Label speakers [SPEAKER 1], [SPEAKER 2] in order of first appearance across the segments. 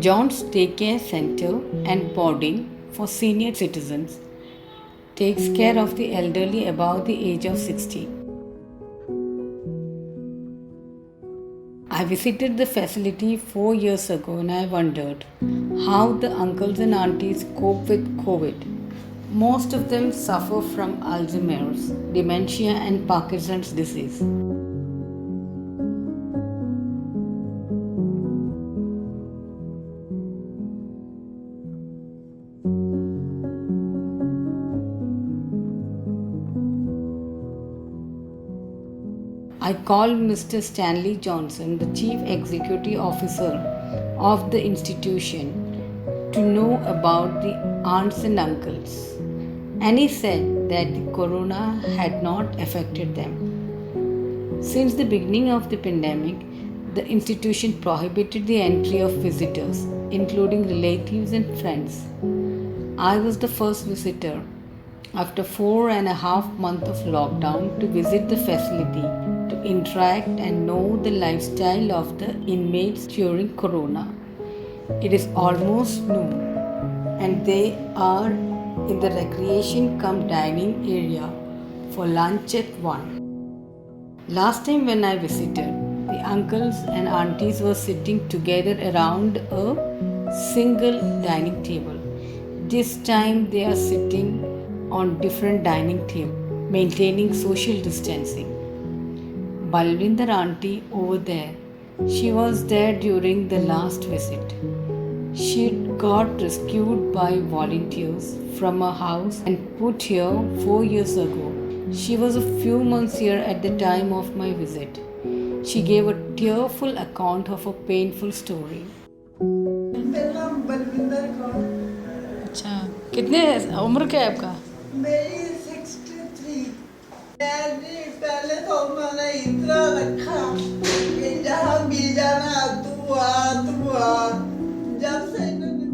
[SPEAKER 1] John's Daycare Center and Boarding for Senior Citizens takes care of the elderly above the age of 60. I visited the facility 4 years ago and I wondered how the uncles and aunties cope with COVID. Most of them suffer from Alzheimer's, dementia, and Parkinson's disease. I called Mr. Stanley Johnson, the Chief Executive Officer of the institution, to know about the aunts and uncles. And he said that the corona had not affected them. Since the beginning of the pandemic, the institution prohibited the entry of visitors, including relatives and friends. I was the first visitor after 4.5 months of lockdown to visit the facility to interact and know the lifestyle of the inmates during corona. It is almost noon and they are in the recreation cum dining area for lunch at 1. Last time when I visited, the uncles and aunties were sitting together around a single dining table. This time they are sitting on different dining tables, maintaining social distancing. Balvinder auntie over there, she was there during the last visit. She got rescued by volunteers from a house and put here 4 years ago. She was a few months here at the time of my visit. She gave a tearful account of a painful story.
[SPEAKER 2] मेरा नाम बलविंदर कौर।
[SPEAKER 1] अच्छा, कितने उम्र क्या है आपका?
[SPEAKER 2] मेरी 63। मैंने पहले तो मैंने इतना रखा कि जहाँ भी जाना तू आ। जब से इन्होंने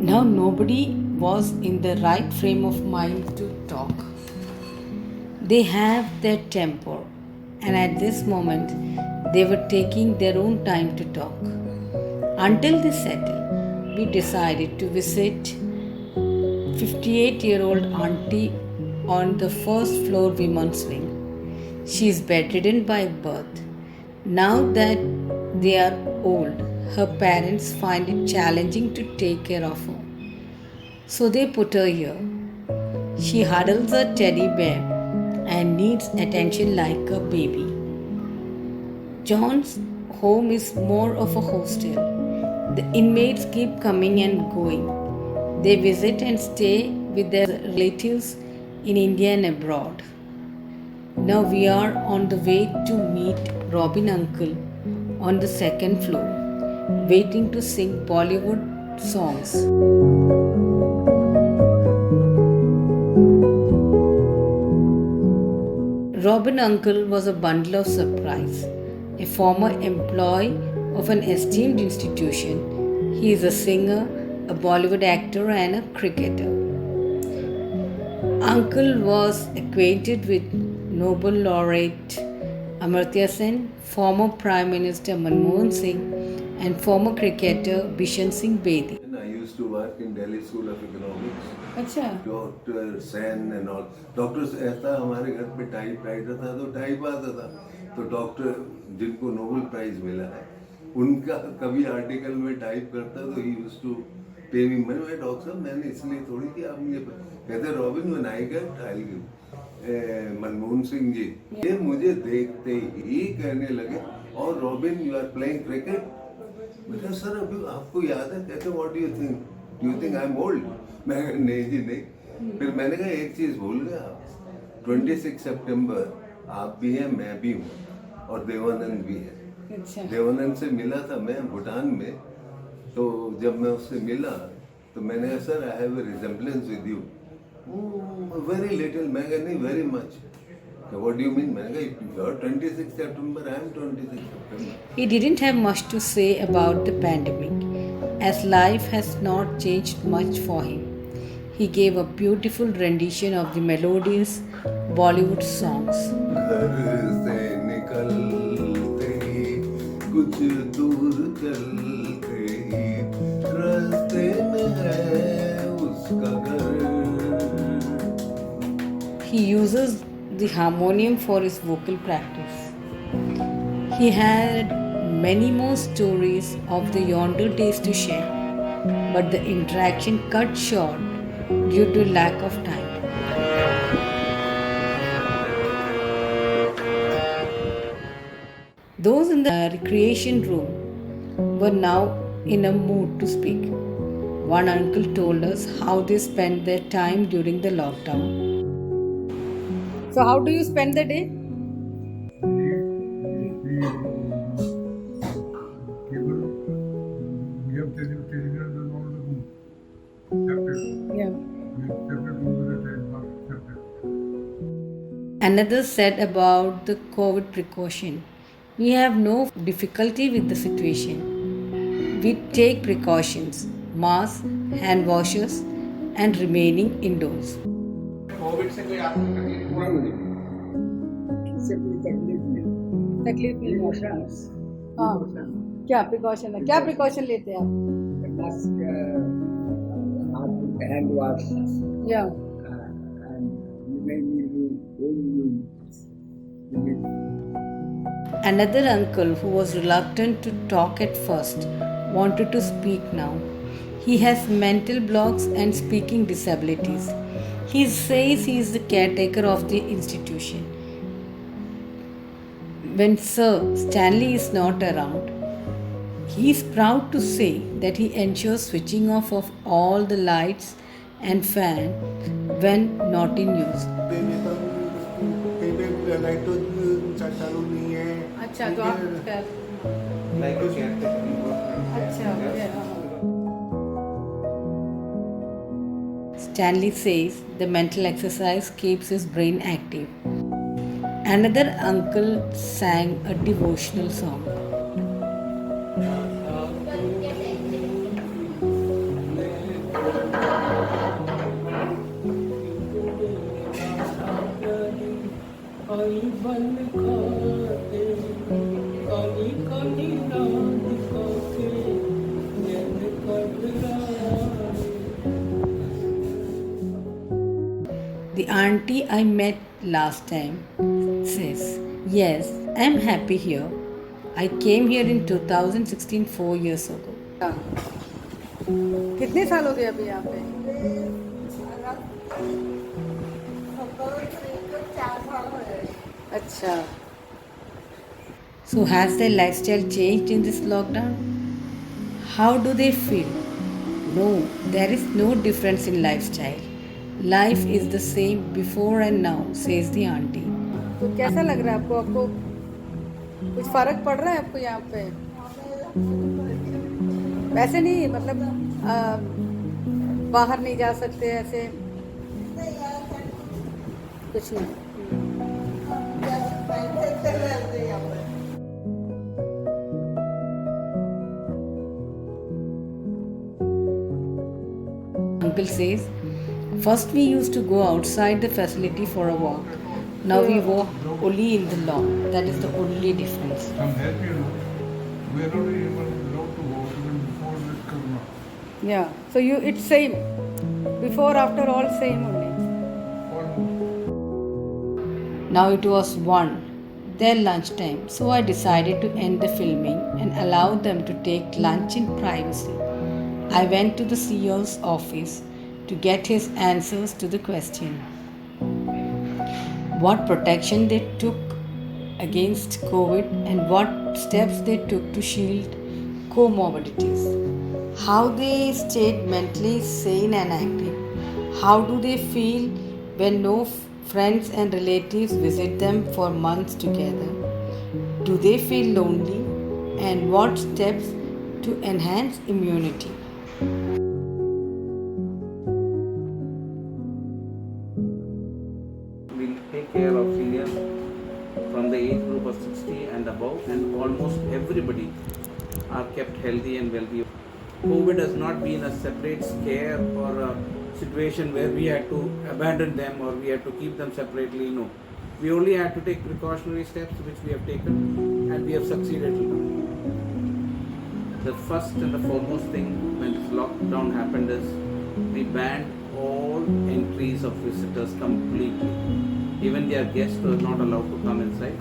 [SPEAKER 1] Now nobody was in the right frame of mind to talk. They have their temper, and at this moment they were taking their own time to talk. Until they settled, we decided to visit 58-year-old auntie on the first floor women's wing. She is bedridden by birth. Now that they are old, her parents find it challenging to take care of her. So they put her here. She huddles a teddy bear and needs attention like a baby. John's home is more of a hostel. The inmates keep coming and going. They visit and stay with their relatives in India and abroad. Now we are on the way to meet Robin Uncle on the second floor, waiting to sing Bollywood songs. Robin Uncle was a bundle of surprise. A former employee of an esteemed institution, he is a singer, a Bollywood actor, and a cricketer. Uncle was acquainted with Nobel laureate Amartya Sen, former Prime Minister Manmohan Singh, and former cricketer Bishan Singh Bedi.
[SPEAKER 3] I used to work in Delhi School of Economics.
[SPEAKER 1] अच्छा,
[SPEAKER 3] doctor Sen and all doctors ऐसा हमारे घर पे type writer था तो type आता था तो डॉक्टर जिनको नोबेल प्राइज मिला है उनका कभी आर्टिकल में टाइप करता तो ही यूज्ड टू पे मी मैंने डॉक्टर साहब मैंने इसलिए थोड़ी कि आप मुझे कहते Robin when I get I give Manmohan Singh ji ये मुझे देखते ही कहने लगे और Robin you are playing cricket मैं सर अभी आपको याद है कहते what do you think I am old मैं नहीं जी नहीं फिर मैंने कहा एक चीज भूल गया 26 सितंबर आप भी हैं मैं भी हूँ और देवानंद भी है देवानंद से मिला था मैं भूटान में तो जब मैं उससे मिला तो मैंने कहा sir I have a resemblance with you very little मैं कहा नहीं very much What do you mean? You're 26 September, I am 26 September.
[SPEAKER 1] He didn't have much to say about the pandemic, as life has not changed much for him. he gave a beautiful rendition of the melodious Bollywood songs.
[SPEAKER 3] घर से निकलते ही कुछ दूर चलते ही रास्ते में है उसका घर.
[SPEAKER 1] He uses the harmonium for his vocal practice. He had many more stories of the yonder days to share, but the interaction cut short due to lack of time. Those in the recreation room were now in a mood to speak. One uncle told us how they spent their time during the lockdown. So, how do you spend the day? Yeah. Another said about the COVID precaution. We have no difficulty with the situation. We take precautions, masks, hand washes, and remaining indoors.
[SPEAKER 4] Covid से कोई आपको तकलीफ हुआ?
[SPEAKER 2] इससे कोई तकलीफ नहीं.
[SPEAKER 1] तकलीफ नहीं होता. हाँ, क्या प्रिकॉशन है? क्या प्रिकॉशन लेते हैं आप?
[SPEAKER 2] मास्क, हैंड वॉश,
[SPEAKER 1] या
[SPEAKER 2] and you may need to go you.
[SPEAKER 1] Another uncle who was reluctant to talk at first wanted to speak now. He has mental blocks and speaking disabilities. He says he is the caretaker of the institution. When Sir Stanley is not around, he is proud to say that he ensures switching off of all the lights and fan when not in use.
[SPEAKER 4] कहीं पे light तो चालू नहीं है.
[SPEAKER 1] अच्छा, तो आप
[SPEAKER 4] light को शेयर करते
[SPEAKER 1] Stanley says the mental exercise keeps his brain active. Another uncle sang a devotional song. The auntie I met last time says, "Yes, I'm happy here. I came here in 2016, 4 years ago." कितने साल हो गए अभी यहाँ पे?
[SPEAKER 2] 4 साल हो गए.
[SPEAKER 1] अच्छा. So has their lifestyle changed in this lockdown? How do they feel? No, there is no difference in lifestyle. Life is the same before and now, says the auntie. तो कैसा लग रहा है आपको? आपको कुछ फर्क पड़ रहा है आपको यहाँ पे? वैसे नहीं, मतलब बाहर नहीं जा सकते ऐसे कुछ नहीं. Uncle says, first we used to go outside the facility for a walk. Now we walk only in the lawn. That is the only difference.
[SPEAKER 5] Some help, you know. We are not even allowed to go even before this corona.
[SPEAKER 1] Yeah. So it's same. Before, after, all same only. Now it was 1, their lunchtime. So I decided to end the filming and allow them to take lunch in privacy. I went to the CEO's office to get his answers to the question. What protection they took against COVID and what steps they took to shield comorbidities. How they stayed mentally sane and active. How do they feel when no friends and relatives visit them for months together? Do they feel lonely? And what steps to enhance immunity?
[SPEAKER 6] We'll take care of seniors from the age group of 60 and above, and almost everybody are kept healthy and wealthy. COVID has not been a separate scare or a situation where we had to abandon them or we had to keep them separately. No. We only had to take precautionary steps, which we have taken, and we have succeeded. The first and the foremost thing when this lockdown happened is we banned all entries of visitors completely. Even their guests were not allowed to come inside.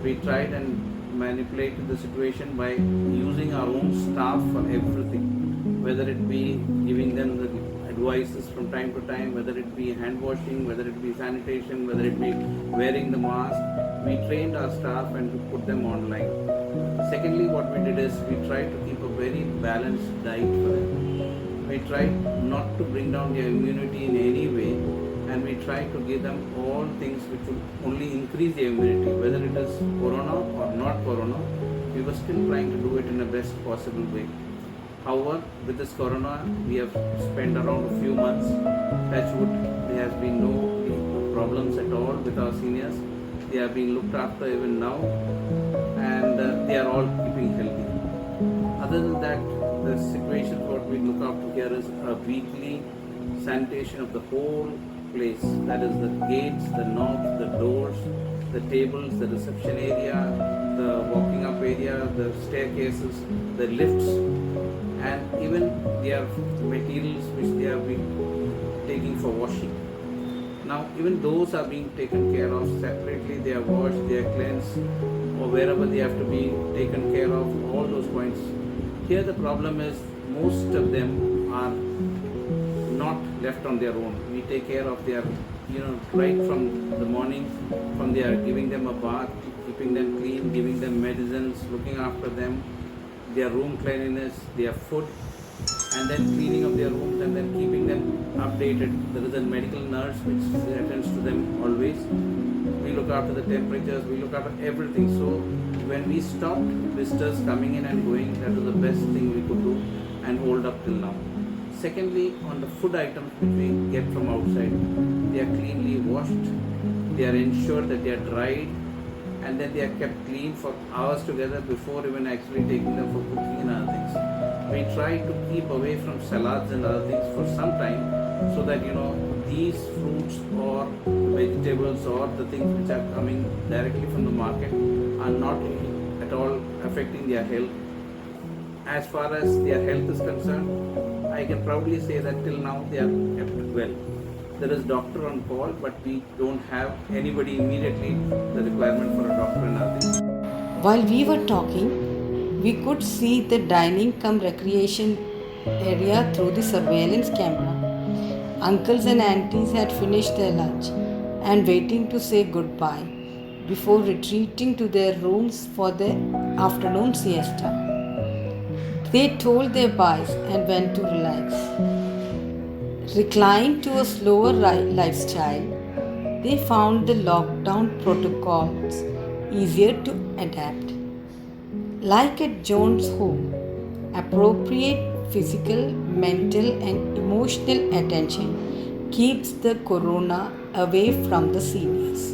[SPEAKER 6] We tried and manipulated the situation by using our own staff for everything, whether it be giving them the advices from time to time, whether it be hand washing, whether it be sanitation, whether it be wearing the mask. We trained our staff and we put them online. Secondly, what we did is we tried to keep a very balanced diet for them. We tried not to bring down their immunity in any way, and we tried to give them all things which would only increase their immunity, whether it is corona or not corona. We were still trying to do it in the best possible way. However, with this corona, we have spent around a few months. Touch wood, there has been no problems at all with our seniors. They are being looked after even now, and they are all keeping healthy. Other than that, the situation what we look after here is a weekly sanitation of the whole place. That is the gates, the knobs, the doors, the tables, the reception area, the walking up area, the staircases, the lifts, and even their materials which they have been taking for washing. Now even those are being taken care of separately. They are washed, they are cleansed, or wherever they have to be taken care of, all those points. Here the problem is most of them are not left on their own. We take care of their, right from the morning, from they are giving them a bath, keeping them clean, giving them medicines, looking after them, their room cleanliness, their food, and then cleaning of their rooms and then keeping them updated. There is a medical nurse which attends to them always. We look after the temperatures, we look after everything. So when we stopped visitors coming in and going, that was the best thing we could do and hold up till now. Secondly, on the food items which we get from outside, they are cleanly washed, they are ensured that they are dried, and then they are kept clean for hours together before even actually taking them for cooking and other things. We try to keep away from salads and other things for some time, so that these fruits or vegetables or the things which are coming directly from the market are not at all affecting their health. As far as their health is concerned, I can proudly say that till now they are kept well. There is doctor on call, but we don't have anybody immediately the requirement for a doctor and other things.
[SPEAKER 1] While we were talking, we could see the dining cum recreation area through the surveillance camera. Uncles and aunties had finished their lunch and waiting to say goodbye before retreating to their rooms for the afternoon siesta. They told their byes and went to relax. Reclined to a slower lifestyle, they found the lockdown protocols easier to adapt. Like at Jones' home, appropriate physical, mental, and emotional attention keeps the corona away from the seniors.